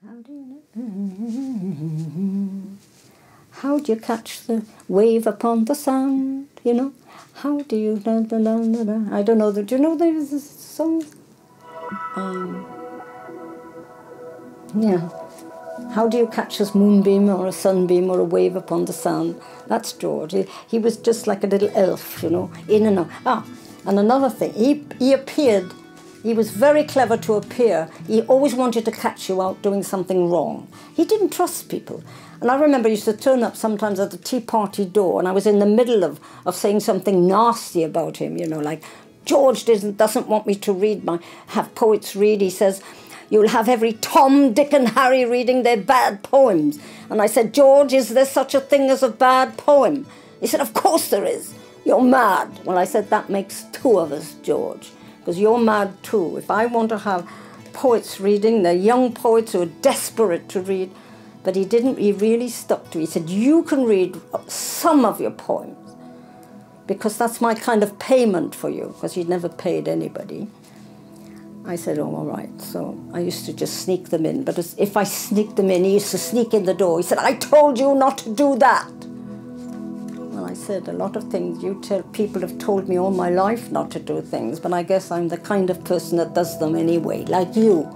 How do you know? How do you catch the wave upon the sand? You know, how do you? I don't know. Do you know there's a song? Yeah. How do you catch a moonbeam or a sunbeam or a wave upon the sand? That's George. He was just like a little elf, you know, in and out. Ah, and another thing, he appeared. He was very clever to appear. He always wanted to catch you out doing something wrong. He didn't trust people. And I remember he used to turn up sometimes at the tea party door, and I was in the middle of saying something nasty about him, you know, like, George doesn't want me to have poets read. He says, you'll have every Tom, Dick and Harry reading their bad poems. And I said, George, is there such a thing as a bad poem? He said, of course there is. You're mad. Well, I said, that makes two of us, George, because you're mad too. If I want to have poets reading, they're young poets who are desperate to read. But he didn't, he really stuck to it. He said, you can read some of your poems, because that's my kind of payment for you, because he'd never paid anybody. I said, oh, all right. So I used to just sneak them in. But if I sneaked them in, he used to sneak in the door. He said, I told you not to do that. Well, I said, a lot of things people have told me all my life not to do things, but I guess I'm the kind of person that does them anyway, like you.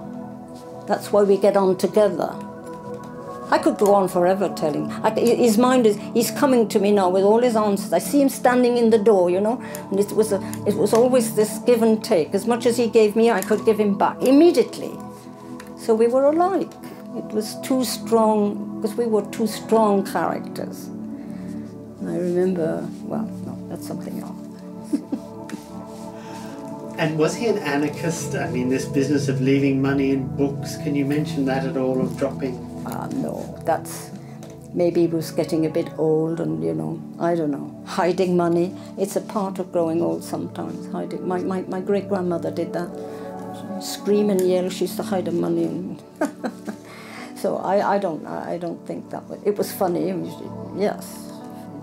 That's why we get on together. I could go on forever telling. His mind he's coming to me now with all his answers. I see him standing in the door, you know, and it was always this give and take. As much as he gave me, I could give him back immediately. So we were alike. It was too strong, because we were two strong characters. And I remember, well, no, that's something else. And was he an anarchist? I mean, this business of leaving money in books, can you mention that at all, of dropping? No, that's, maybe he was getting a bit old and, you know, I don't know, hiding money. It's a part of growing old sometimes, hiding. My great-grandmother did that. She'd scream and yell, she used to hide her money. And so I don't think that was, it was funny. Yes,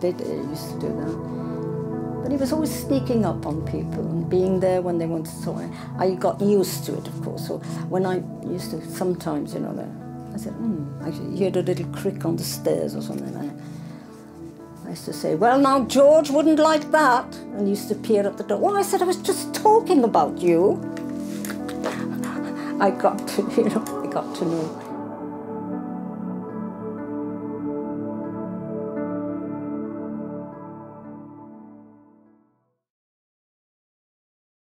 he used to do that. But he was always sneaking up on people and being there when they wanted. So I got used to it, of course. So when I used to, sometimes, you know, I said, I heard a little creak on the stairs or something. I used to say, well, now, George wouldn't like that. And he used to peer at the door. Well, I said, I was just talking about you. I got to know.